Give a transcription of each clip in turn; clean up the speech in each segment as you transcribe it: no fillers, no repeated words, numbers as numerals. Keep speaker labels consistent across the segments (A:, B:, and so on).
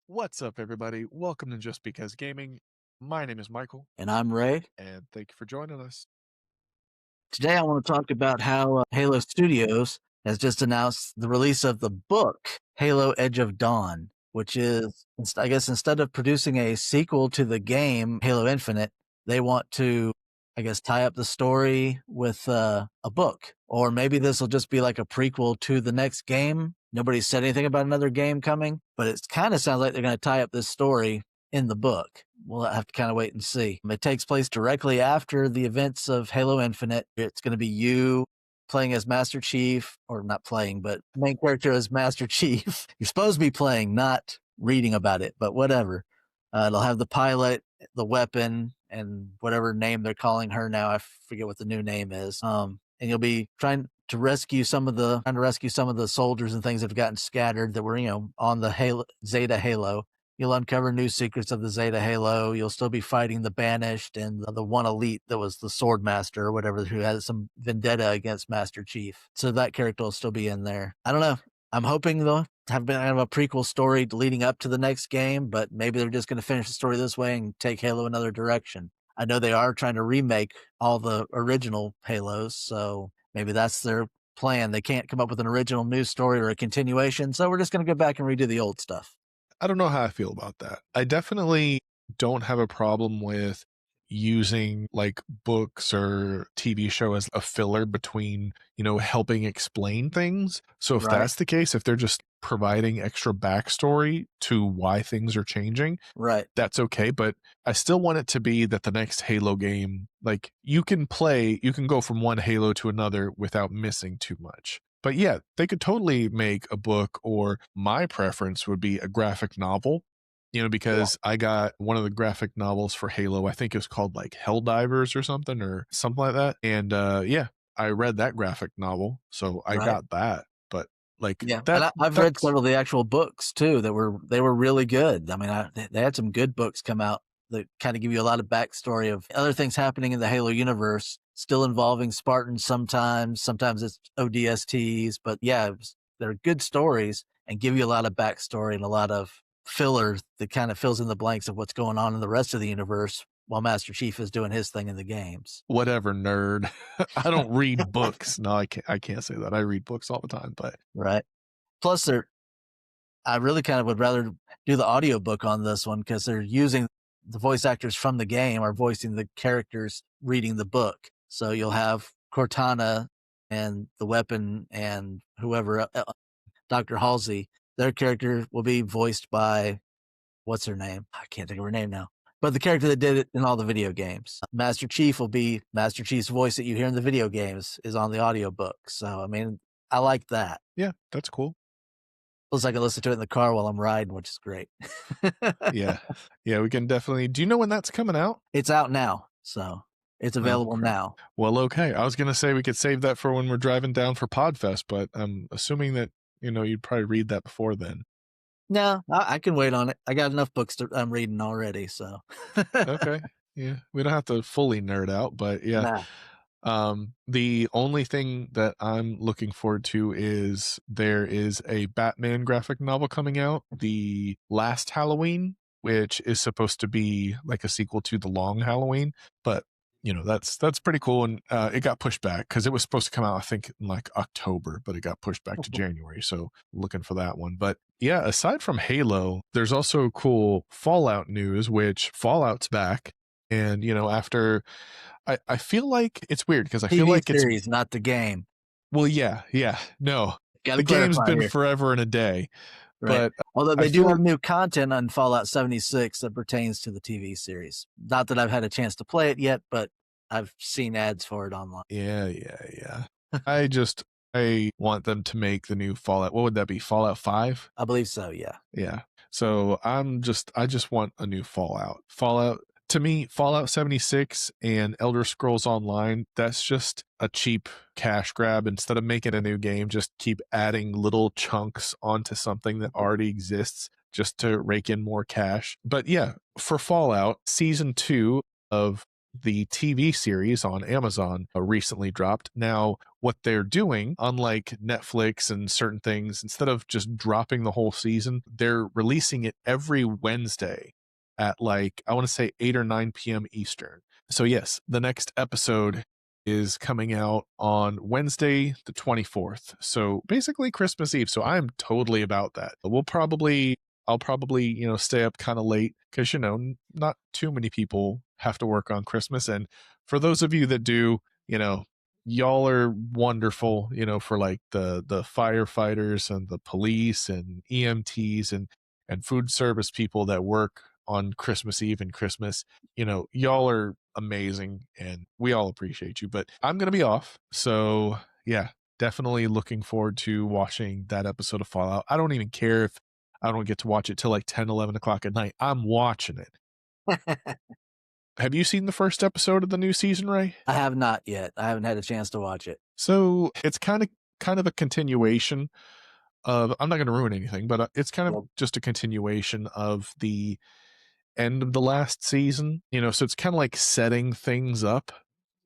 A: What's up, everybody? Welcome to Just Because Gaming. My name is Michael,
B: And I'm Ray.
A: and thank you for joining us.
B: Today I want to talk about how Halo Studios has just announced the release of the book, Halo Edge of Dawn, which is, I guess, instead of producing a sequel to the game Halo Infinite, they want to, I guess, tie up the story with a book. Or maybe this will just be like a prequel to the next game. Nobody said anything about another game coming, but it kind of sounds like they're going to tie up this story in the book. We'll have to kind of wait and see. It takes place directly after the events of Halo Infinite. It's going to be you playing as Master Chief, or not playing, but main character as Master Chief. You're supposed to be playing, not reading about it, but whatever. It'll have the pilot, the weapon, and whatever name they're calling her now. I forget what the new name is. And you'll be trying to rescue some of the soldiers and things that have gotten scattered that were, on the Zeta Halo. You'll uncover new secrets of the Zeta Halo. You'll still be fighting the Banished and the one elite that was the Sword Master or whatever, who has some vendetta against Master Chief. So that character will still be in there. I don't know. I'm hoping though to have been kind of a prequel story leading up to the next game, but maybe they're just going to finish the story this way and take Halo another direction. I know they are trying to remake all the original Halos, so maybe that's their plan. They can't come up with an original new story or a continuation, so we're just going to go back and redo the old stuff.
A: I don't know how I feel about that. I definitely don't have a problem with using like books or TV show as a filler between, helping explain things. So if
B: Right.
A: that's the case, if they're just providing extra backstory to why things are changing,
B: Right.
A: that's okay. But I still want it to be that the next Halo game, like you can go from one Halo to another without missing too much. But yeah, they could totally make a book, or my preference would be a graphic novel, because I got one of the graphic novels for Halo. I think it was called like Helldivers or something like that. And yeah, I read that graphic novel, so I
B: Right.
A: got that. But like
B: Yeah, and I've read several of the actual books too that were really good. I mean, they had some good books come out that kind of give you a lot of backstory of other things happening in the Halo universe, still involving Spartans sometimes. Sometimes it's ODSTs, but yeah, they're good stories and give you a lot of backstory and a lot of filler that kind of fills in the blanks of what's going on in the rest of the universe while Master Chief is doing his thing in the games.
A: whatever, nerd. I don't read books. No, I can't say that. I read books all the time, but
B: Right. Plus, I really kind of would rather do the audiobook on this one because they're using the voice actors from the game are voicing the characters reading the book. So you'll have Cortana and the weapon and whoever, Dr. Halsey, their character will be voiced by, what's her name? I can't think of her name now. But the character that did it in all the video games. Master Chief will be Master Chief's voice that you hear in the video games is on the audiobook. So, I mean, I like that.
A: yeah, that's cool.
B: Plus, I can listen to it in the car while I'm riding, which is great.
A: Yeah. Yeah, we can definitely. Do you know when that's coming out?
B: It's out now, so it's available
A: Okay.
B: now.
A: Well, okay. I was going to say we could save that for when we're driving down for Podfest, but I'm assuming that, you'd probably read that before then.
B: No, I can wait on it. I got enough books I'm reading already, so.
A: Okay. Yeah. We don't have to fully nerd out, but yeah.
B: Nah.
A: The only thing that I'm looking forward to is there is a Batman graphic novel coming out, The Last Halloween, which is supposed to be like a sequel to The Long Halloween, but that's pretty cool. And it got pushed back because it was supposed to come out, I think, in like October, but it got pushed back to January. So looking for that one. But yeah, aside from Halo, there's also cool Fallout news, which Fallout's back. And after I feel like it's weird because I feel
B: TV
A: like it's
B: series, not the game.
A: well, yeah, no.
B: Gotta
A: The game's
B: clarify
A: been
B: here.
A: forever and a day,
B: Right.
A: but
B: Although
A: I
B: they do have
A: feel
B: new content on Fallout 76 that pertains to the TV series. Not that I've had a chance to play it yet, but I've seen ads for it online.
A: yeah. I want them to make the new Fallout. What would that be? Fallout 5?
B: I believe so, yeah.
A: Yeah. So I just want a new Fallout. To me, Fallout 76 and Elder Scrolls Online, that's just a cheap cash grab. Instead of making a new game, just keep adding little chunks onto something that already exists just to rake in more cash. But yeah, for Fallout, season 2 of the TV series on Amazon recently dropped. Now, what they're doing, unlike Netflix and certain things, instead of just dropping the whole season, they're releasing it every Wednesday at like, I want to say 8 or 9 p.m. Eastern. So, yes, the next episode is coming out on Wednesday, the 24th. So basically Christmas Eve. So I'm totally about that. I'll probably, stay up kind of late because, not too many people have to work on Christmas. And for those of you that do, y'all are wonderful, for like the firefighters and the police and EMTs and food service people that work on Christmas Eve and Christmas. Y'all are amazing and we all appreciate you. But I'm going to be off. So, yeah, definitely looking forward to watching that episode of Fallout. I don't even care if I don't get to watch it till like 10, 11 o'clock at night. I'm watching it. Have you seen the first episode of the new season, Ray?
B: I have not yet. I haven't had a chance to watch it.
A: So it's kind of a continuation of, I'm not going to ruin anything, but it's kind of
B: Well,
A: just a continuation of the end of the last season, so it's kind of like setting things up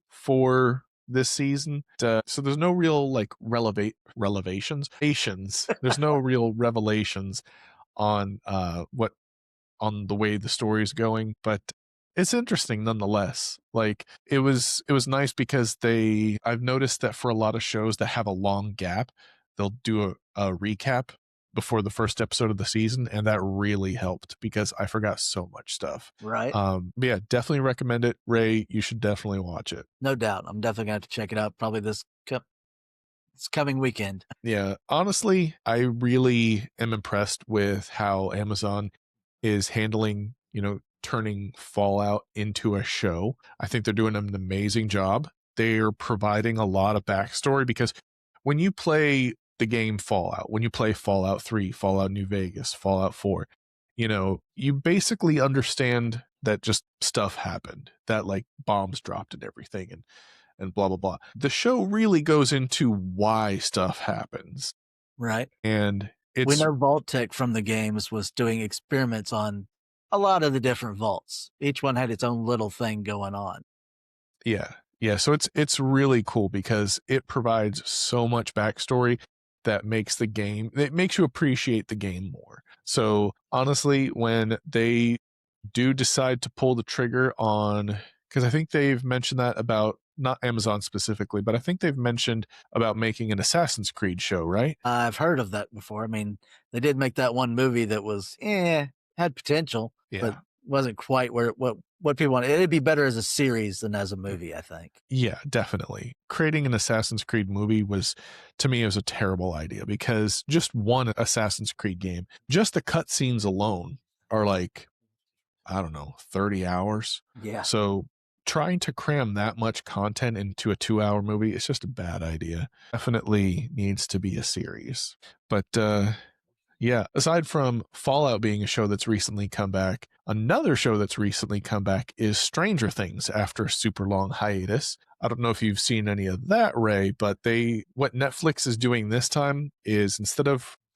A: for this season. So there's no real like relevations. There's no real revelations on what on the way the story's going, but it's interesting nonetheless. Like it was nice because I've noticed that for a lot of shows that have a long gap, they'll do a recap before the first episode of the season, and that really helped because I forgot so much stuff.
B: right.
A: But yeah, definitely recommend it. Ray, you should definitely watch it.
B: No doubt. I'm definitely going to have to check it out probably this coming weekend.
A: Yeah, honestly, I really am impressed with how Amazon is handling, turning Fallout into a show. I think they're doing an amazing job. They're providing a lot of backstory because when you play the game Fallout, when you play Fallout 3, Fallout New Vegas, Fallout 4, you basically understand that just stuff happened, that like bombs dropped and everything and blah blah blah. The show really goes into why stuff happens.
B: Right.
A: And
B: We
A: it's
B: know Vault Tech from the games was doing experiments on a lot of the different vaults. Each one had its own little thing going on.
A: yeah. Yeah, so it's really cool because it provides so much backstory that it makes you appreciate the game more. So honestly, when they do decide to pull the trigger on, because I think they've mentioned that about not Amazon specifically, but I think they've mentioned about making an Assassin's Creed show, right?
B: I've heard of that before. I mean, they did make that one movie that was, had potential, but
A: Yeah.
B: wasn't quite where what people wanted. It'd be better as a series than as a movie, I think.
A: Yeah, definitely. Creating an Assassin's Creed movie was, to me, it was a terrible idea because just one Assassin's Creed game, just the cutscenes alone are like, I don't know, 30 hours.
B: Yeah.
A: So trying to cram that much content into a 2-hour movie is just a bad idea. Definitely needs to be a series. But yeah, aside from Fallout being a show that's recently come back, another show that's recently come back is Stranger Things after a super long hiatus. I don't know if you've seen any of that, Ray, but what Netflix is doing this time is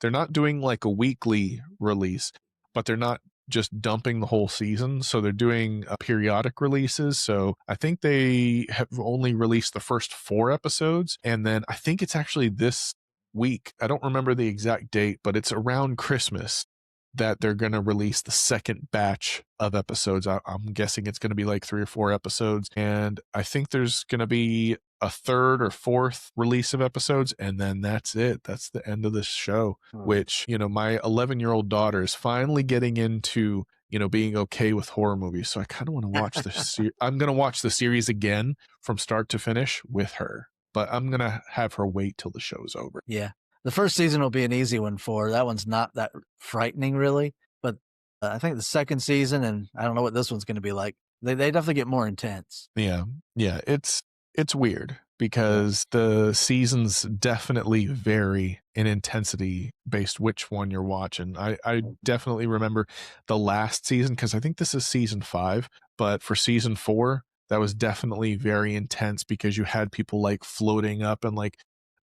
A: they're not doing like a weekly release, but they're not just dumping the whole season. So they're doing periodic releases. So I think they have only released the first 4 episodes. And then I think it's actually this week. I don't remember the exact date, but it's around Christmas that they're going to release the second batch of episodes. I'm guessing it's going to be like 3 or 4 episodes. And I think there's going to be a third or fourth release of episodes. And then that's it. That's the end of this show, which, my 11-year-old daughter is finally getting into, being okay with horror movies. So I kind of want to watch this. I'm going to watch the series again from start to finish with her, but I'm going to have her wait till the show's over.
B: Yeah. The first season will be an easy one for her. That one's not that frightening, really. But I think the second season, and I don't know what this one's going to be like, they definitely get more intense.
A: Yeah. Yeah. It's weird because the seasons definitely vary in intensity based which one you're watching. I definitely remember the last season because I think this is season 5, but for season 4, that was definitely very intense because you had people like floating up and like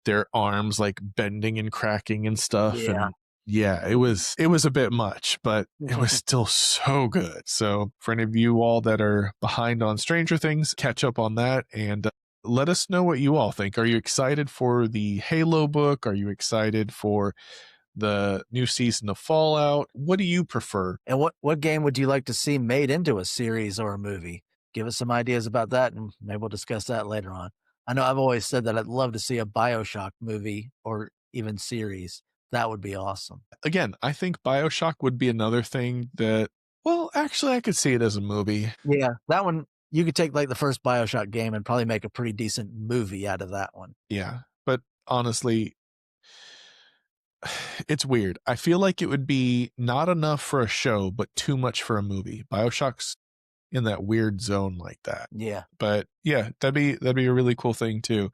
A: their arms like bending and cracking and stuff.
B: Yeah.
A: And Yeah, it was a bit much, but it was still so good. So for any of you all that are behind on Stranger Things, catch up on that and let us know what you all think. Are you excited for the Halo book? Are you excited for the new season of Fallout? What do you prefer?
B: And what game would you like to see made into a series or a movie? Give us some ideas about that, and maybe we'll discuss that later on. I know I've always said that I'd love to see a BioShock movie or even series. That would be awesome.
A: Again, I think BioShock would be another thing that, well, actually, I could see it as a movie.
B: Yeah, that one you could take like the first BioShock game and probably make a pretty decent movie out of that one.
A: Yeah. But honestly, it's weird. I feel like it would be not enough for a show, but too much for a movie. BioShock's in that weird zone like that.
B: Yeah.
A: But yeah, that'd be a really cool thing too.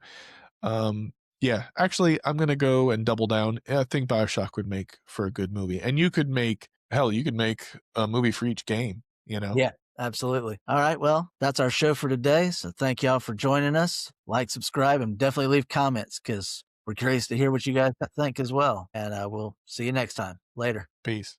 A: Yeah, actually, I'm gonna go and double down. I think BioShock would make for a good movie, and you could make hell, you could make a movie for each game. You know,
B: Yeah, absolutely. All right, well, that's our show for today. So thank y'all for joining us. Like, subscribe, and definitely leave comments because we're curious to hear what you guys think as well. And we'll see you next time. Later.
A: peace.